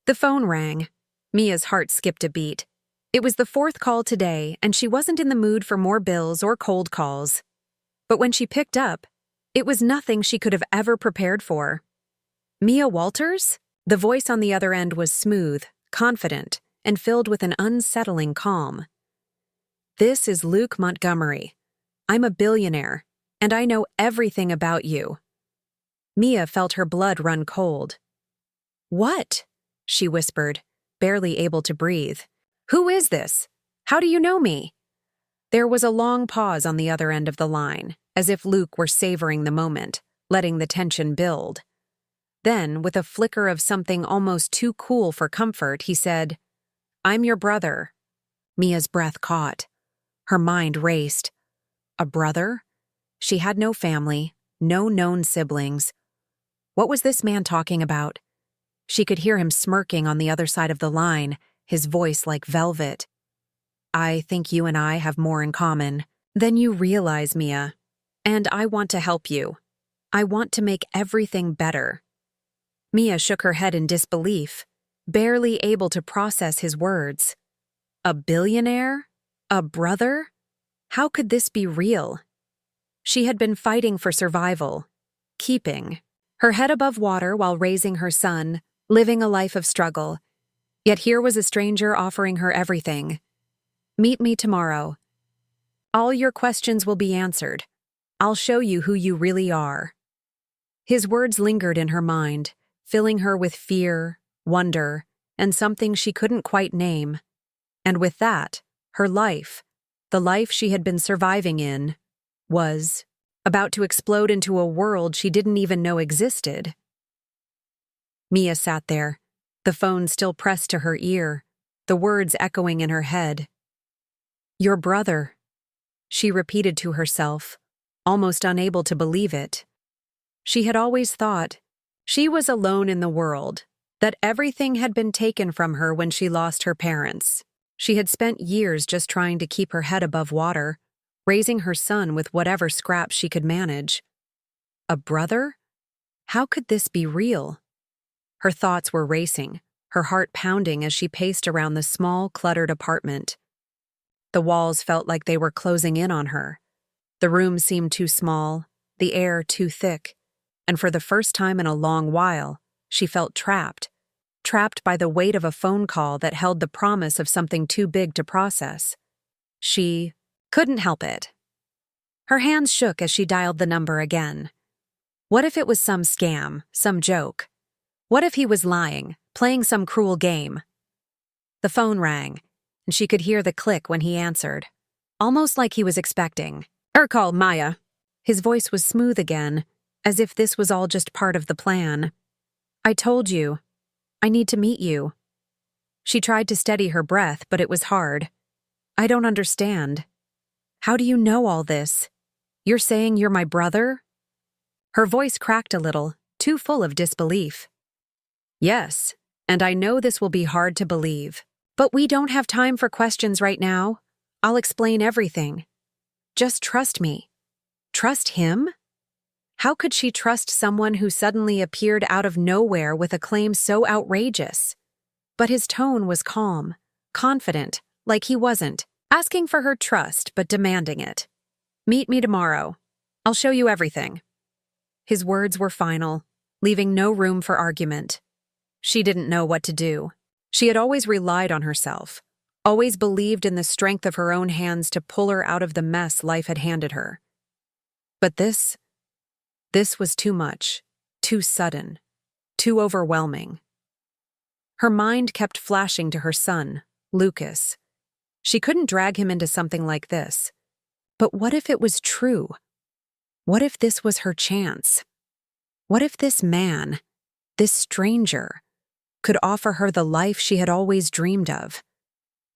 The phone rang. Mia's heart skipped a beat. It was the fourth call today, and she wasn't in the mood for more bills or cold calls. But when she picked up, it was nothing she could have ever prepared for. Mia Walters? The voice on the other end was smooth, confident, and filled with an unsettling calm. This is Luke Montgomery. I'm a billionaire, and I know everything about you. Mia felt her blood run cold. What? She whispered, barely able to breathe. Who is this? How do you know me? There was a long pause on the other end of the line, as if Luke were savoring the moment, letting the tension build. Then, with a flicker of something almost too cool for comfort, he said, I'm your brother. Mia's breath caught. Her mind raced. A brother? She had no family, no known siblings. What was this man talking about? She could hear him smirking on the other side of the line, his voice like velvet. I think you and I have more in common than you realize, Mia. And I want to help you. I want to make everything better. Mia shook her head in disbelief, barely able to process his words. A billionaire? A brother? How could this be real? She had been fighting for survival, keeping her head above water while raising her son, living a life of struggle. Yet here was a stranger offering her everything. Meet me tomorrow. All your questions will be answered. I'll show you who you really are. His words lingered in her mind, filling her with fear, wonder, and something she couldn't quite name. And with that, her life, the life she had been surviving in, was about to explode into a world she didn't even know existed. Mia sat there, the phone still pressed to her ear, the words echoing in her head. Your brother, she repeated to herself, almost unable to believe it. She had always thought she was alone in the world, that everything had been taken from her when she lost her parents. She had spent years just trying to keep her head above water, raising her son with whatever scraps she could manage. A brother? How could this be real? Her thoughts were racing, her heart pounding as she paced around the small, cluttered apartment. The walls felt like they were closing in on her. The room seemed too small, the air too thick, and for the first time in a long while, she felt trapped by the weight of a phone call that held the promise of something too big to process. She couldn't help it. Her hands shook as she dialed the number again. What if it was some scam, some joke? What if he was lying, playing some cruel game? The phone rang, and she could hear the click when he answered, almost like he was expecting. Call, Maya." His voice was smooth again, as if this was all just part of the plan. I told you. I need to meet you. She tried to steady her breath, but it was hard. I don't understand. How do you know all this? You're saying you're my brother? Her voice cracked a little, too full of disbelief. Yes, and I know this will be hard to believe. But we don't have time for questions right now. I'll explain everything. Just trust me. Trust him? How could she trust someone who suddenly appeared out of nowhere with a claim so outrageous? But his tone was calm, confident, like he wasn't asking for her trust but demanding it. Meet me tomorrow. I'll show you everything. His words were final, leaving no room for argument. She didn't know what to do. She had always relied on herself, always believed in the strength of her own hands to pull her out of the mess life had handed her. But this was too much, too sudden, too overwhelming. Her mind kept flashing to her son, Lucas. She couldn't drag him into something like this. But what if it was true? What if this was her chance? What if this man, this stranger, could offer her the life she had always dreamed of,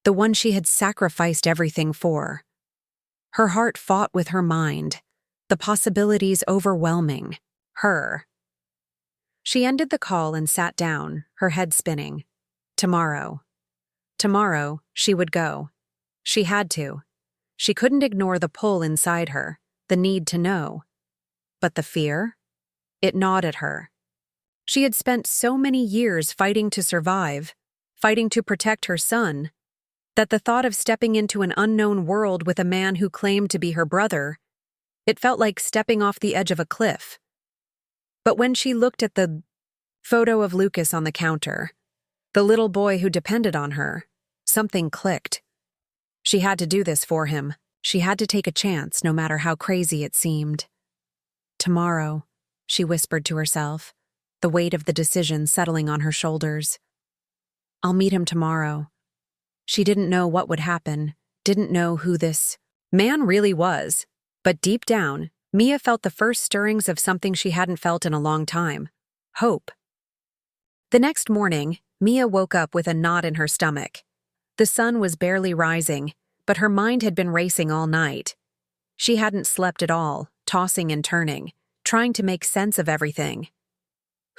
the one she had sacrificed everything for? Her heart fought with her mind, the possibilities overwhelming her. She ended the call and sat down, her head spinning. Tomorrow, she would go. She had to. She couldn't ignore the pull inside her, the need to know. But the fear? It gnawed at her. She had spent so many years fighting to survive, fighting to protect her son, that the thought of stepping into an unknown world with a man who claimed to be her brother, it felt like stepping off the edge of a cliff. But when she looked at the photo of Lucas on the counter, the little boy who depended on her, something clicked. She had to do this for him. She had to take a chance, no matter how crazy it seemed. Tomorrow, she whispered to herself, the weight of the decision settling on her shoulders. I'll meet him tomorrow. She didn't know what would happen, didn't know who this man really was, but deep down, Mia felt the first stirrings of something she hadn't felt in a long time: hope. The next morning, Mia woke up with a knot in her stomach. The sun was barely rising, but her mind had been racing all night. She hadn't slept at all, tossing and turning, trying to make sense of everything.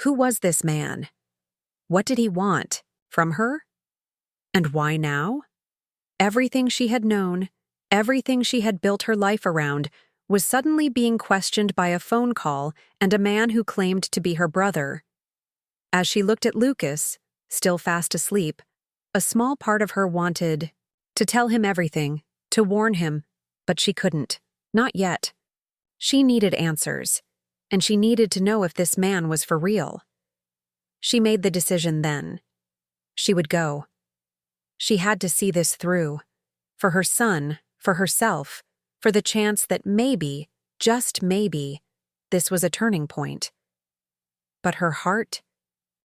Who was this man? What did he want from her? And why now? Everything she had known, everything she had built her life around, was suddenly being questioned by a phone call and a man who claimed to be her brother. As she looked at Lucas, still fast asleep, a small part of her wanted to tell him everything, to warn him, but she couldn't. Not yet. She needed answers, and she needed to know if this man was for real. She made the decision then. She would go. She had to see this through. For her son, for herself, for the chance that maybe, just maybe, this was a turning point. But her heart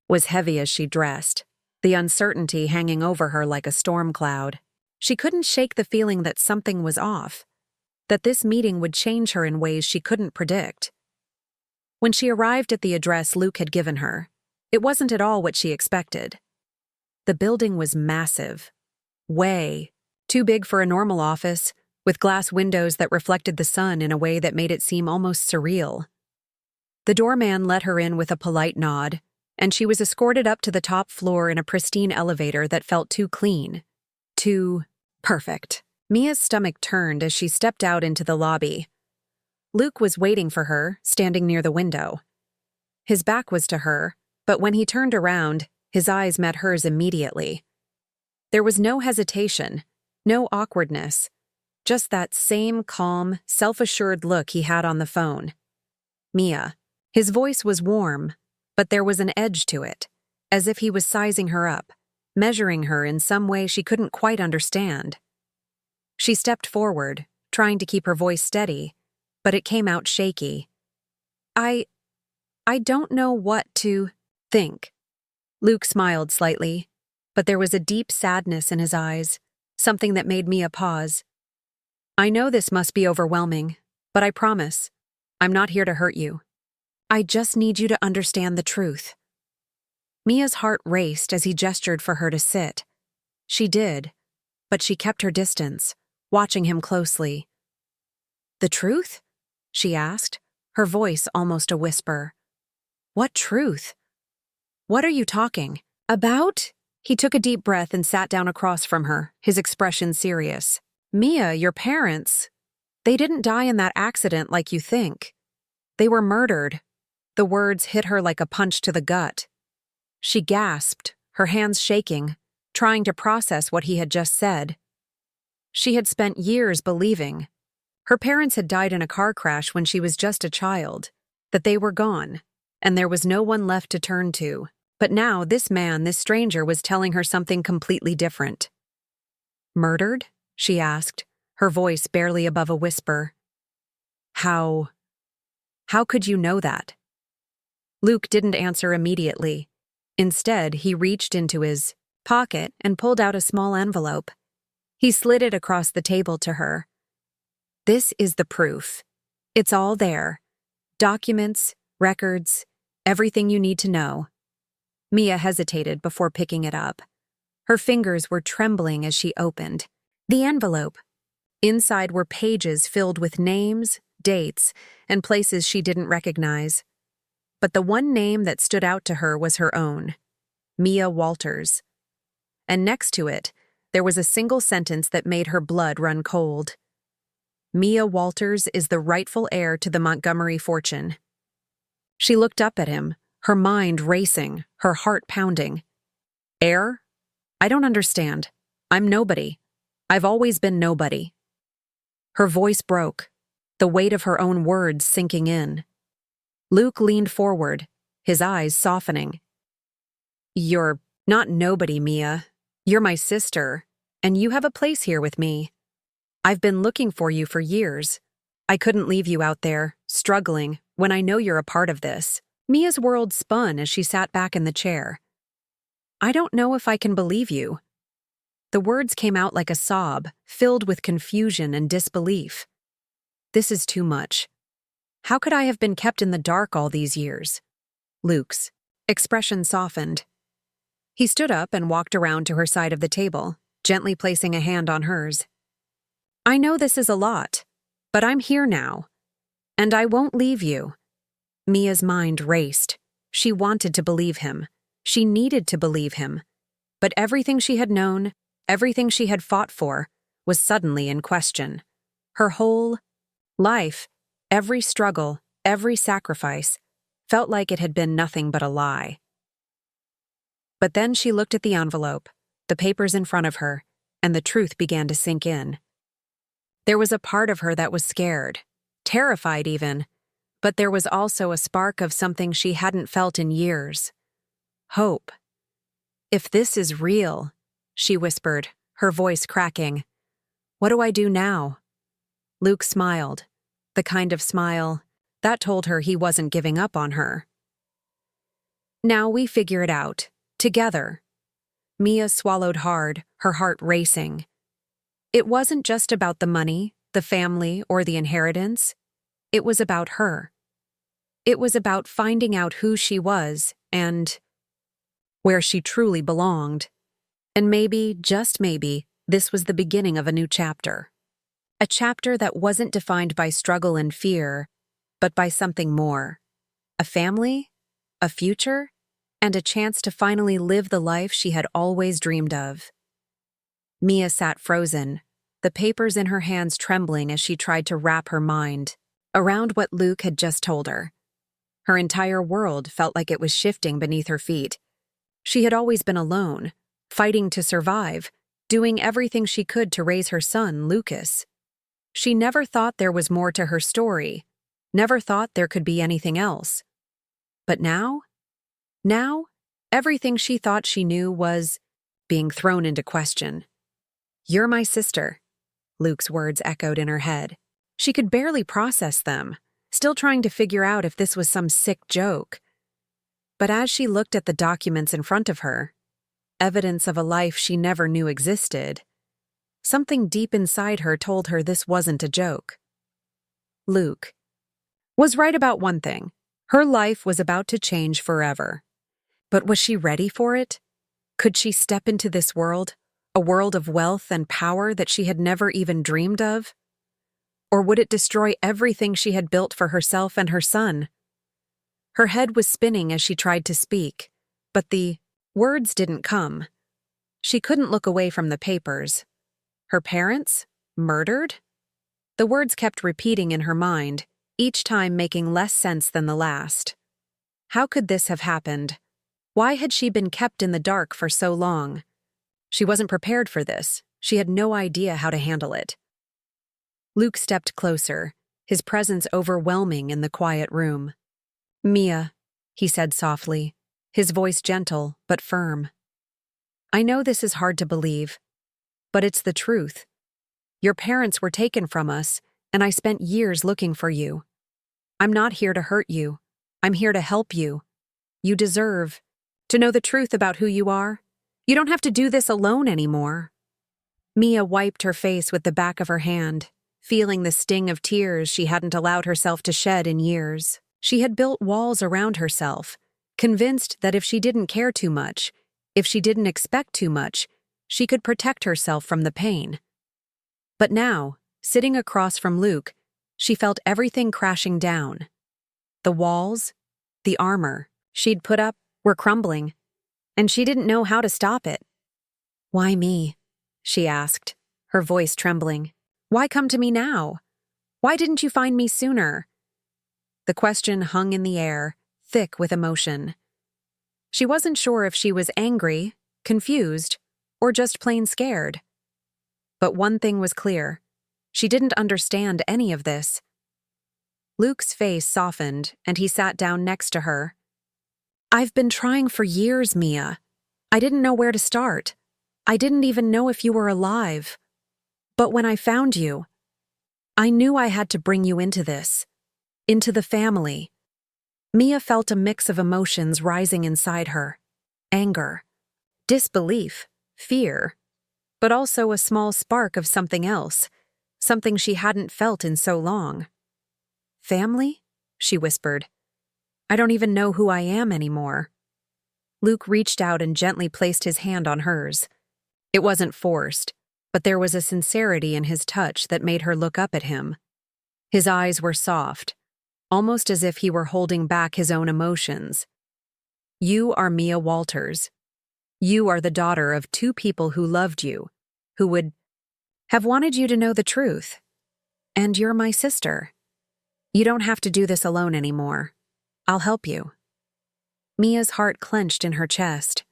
was heavy as she dressed, the uncertainty hanging over her like a storm cloud. She couldn't shake the feeling that something was off, that this meeting would change her in ways she couldn't predict. When she arrived at the address Luke had given her, it wasn't at all what she expected. The building was massive, way too big for a normal office, with glass windows that reflected the sun in a way that made it seem almost surreal. The doorman let her in with a polite nod, and she was escorted up to the top floor in a pristine elevator that felt too clean, too perfect. Mia's stomach turned as she stepped out into the lobby. Luke was waiting for her, standing near the window. His back was to her, but when he turned around, his eyes met hers immediately. There was no hesitation, no awkwardness, just that same calm, self-assured look he had on the phone. Mia. His voice was warm, but there was an edge to it, as if he was sizing her up, measuring her in some way she couldn't quite understand. She stepped forward, trying to keep her voice steady, but it came out shaky. I don't know what to think. Luke smiled slightly, but there was a deep sadness in his eyes, something that made Mia pause. I know this must be overwhelming, but I promise, I'm not here to hurt you. I just need you to understand the truth. Mia's heart raced as he gestured for her to sit. She did, but she kept her distance, watching him closely. The truth? She asked, her voice almost a whisper. What truth? What are you talking about? He took a deep breath and sat down across from her, his expression serious. Mia, your parents, they didn't die in that accident like you think. They were murdered. The words hit her like a punch to the gut. She gasped, her hands shaking, trying to process what he had just said. She had spent years believing. Her parents had died in a car crash when she was just a child, that they were gone, and there was no one left to turn to. But now this man, this stranger, was telling her something completely different. Murdered? She asked, her voice barely above a whisper. How could you know that? Luke didn't answer immediately. Instead, he reached into his pocket and pulled out a small envelope. He slid it across the table to her. This is the proof. It's all there. Documents, records, everything you need to know. Mia hesitated before picking it up. Her fingers were trembling as she opened the envelope. Inside were pages filled with names, dates, and places she didn't recognize. But the one name that stood out to her was her own, Mia Walters. And next to it, there was a single sentence that made her blood run cold. Mia Walters is the rightful heir to the Montgomery fortune. She looked up at him, her mind racing, her heart pounding. Heir? I don't understand. I'm nobody. I've always been nobody. Her voice broke, the weight of her own words sinking in. Luke leaned forward, his eyes softening. You're not nobody, Mia. You're my sister, and you have a place here with me. I've been looking for you for years. I couldn't leave you out there, struggling, when I know you're a part of this. Mia's world spun as she sat back in the chair. I don't know if I can believe you. The words came out like a sob, filled with confusion and disbelief. This is too much. How could I have been kept in the dark all these years? Luke's expression softened. He stood up and walked around to her side of the table, gently placing a hand on hers. I know this is a lot, but I'm here now, and I won't leave you. Mia's mind raced. She wanted to believe him. She needed to believe him. But everything she had known, everything she had fought for, was suddenly in question. Her whole life, every struggle, every sacrifice, felt like it had been nothing but a lie. But then she looked at the envelope, the papers in front of her, and the truth began to sink in. There was a part of her that was scared, terrified even, but there was also a spark of something she hadn't felt in years. Hope. If this is real, she whispered, her voice cracking. What do I do now? Luke smiled, the kind of smile that told her he wasn't giving up on her. Now we figure it out, together. Mia swallowed hard, her heart racing. It wasn't just about the money, the family, or the inheritance. It was about her. It was about finding out who she was and where she truly belonged. And maybe, just maybe, this was the beginning of a new chapter. A chapter that wasn't defined by struggle and fear, but by something more. A family, a future, and a chance to finally live the life she had always dreamed of. Mia sat frozen, the papers in her hands trembling as she tried to wrap her mind around what Luke had just told her. Her entire world felt like it was shifting beneath her feet. She had always been alone, fighting to survive, doing everything she could to raise her son, Lucas. She never thought there was more to her story, never thought there could be anything else. But now, everything she thought she knew was being thrown into question. You're my sister, Luke's words echoed in her head. She could barely process them, still trying to figure out if this was some sick joke. But as she looked at the documents in front of her, evidence of a life she never knew existed, something deep inside her told her this wasn't a joke. Luke was right about one thing. Her life was about to change forever. But was she ready for it? Could she step into this world, a world of wealth and power that she had never even dreamed of? Or would it destroy everything she had built for herself and her son? Her head was spinning as she tried to speak, but the words didn't come. She couldn't look away from the papers. Her parents? Murdered? The words kept repeating in her mind, each time making less sense than the last. How could this have happened? Why had she been kept in the dark for so long? She wasn't prepared for this. She had no idea how to handle it. Luke stepped closer, his presence overwhelming in the quiet room. Mia, he said softly, his voice gentle but firm. I know this is hard to believe, but it's the truth. Your parents were taken from us, and I spent years looking for you. I'm not here to hurt you. I'm here to help you. You deserve to know the truth about who you are. You don't have to do this alone anymore. Mia wiped her face with the back of her hand, feeling the sting of tears she hadn't allowed herself to shed in years. She had built walls around herself, convinced that if she didn't care too much, if she didn't expect too much, she could protect herself from the pain. But now, sitting across from Luke, she felt everything crashing down. The walls, the armor she'd put up were crumbling, and she didn't know how to stop it. Why me? She asked, her voice trembling. Why come to me now? Why didn't you find me sooner? The question hung in the air, thick with emotion. She wasn't sure if she was angry, confused, or just plain scared. But one thing was clear. She didn't understand any of this. Luke's face softened, and he sat down next to her. "I've been trying for years, Mia. I didn't know where to start. I didn't even know if you were alive. But when I found you, I knew I had to bring you into this, into the family." Mia felt a mix of emotions rising inside her. Anger, disbelief, fear, but also a small spark of something else, something she hadn't felt in so long. "Family?" she whispered. "I don't even know who I am anymore." Luke reached out and gently placed his hand on hers. It wasn't forced, but there was a sincerity in his touch that made her look up at him. His eyes were soft, almost as if he were holding back his own emotions. "You are Mia Walters. You are the daughter of two people who loved you, who would have wanted you to know the truth. And you're my sister. You don't have to do this alone anymore. I'll help you." Mia's heart clenched in her chest.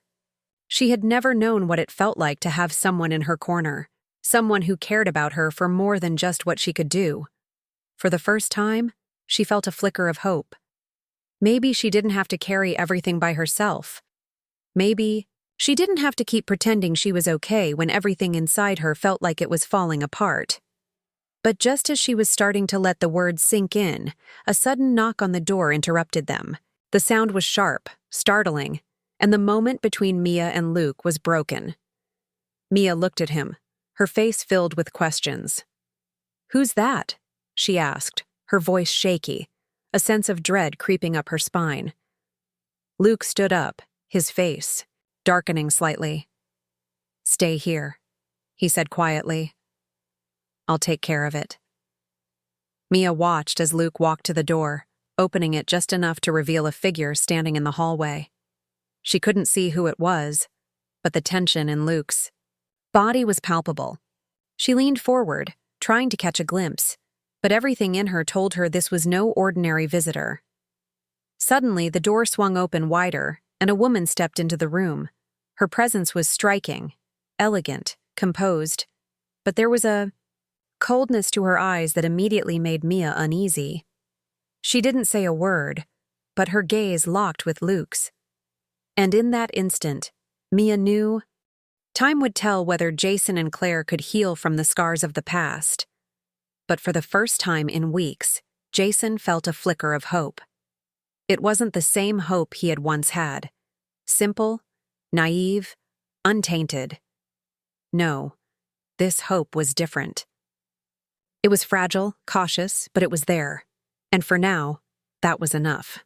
She had never known what it felt like to have someone in her corner, someone who cared about her for more than just what she could do. For the first time, she felt a flicker of hope. Maybe she didn't have to carry everything by herself. Maybe she didn't have to keep pretending she was okay when everything inside her felt like it was falling apart. But just as she was starting to let the words sink in, a sudden knock on the door interrupted them. The sound was sharp, startling, and the moment between Mia and Luke was broken. Mia looked at him, her face filled with questions. "Who's that?" she asked, her voice shaky, a sense of dread creeping up her spine. Luke stood up, his face darkening slightly. "Stay here," he said quietly. "I'll take care of it." Mia watched as Luke walked to the door, opening it just enough to reveal a figure standing in the hallway. She couldn't see who it was, but the tension in Luke's body was palpable. She leaned forward, trying to catch a glimpse, but everything in her told her this was no ordinary visitor. Suddenly, the door swung open wider, and a woman stepped into the room. Her presence was striking, elegant, composed, but there was a coldness to her eyes that immediately made Mia uneasy. She didn't say a word, but her gaze locked with Luke's. And in that instant, Mia knew time would tell whether Jason and Claire could heal from the scars of the past. But for the first time in weeks, Jason felt a flicker of hope. It wasn't the same hope he had once had. Simple, naive, untainted. No, this hope was different. It was fragile, cautious, but it was there. And for now, that was enough.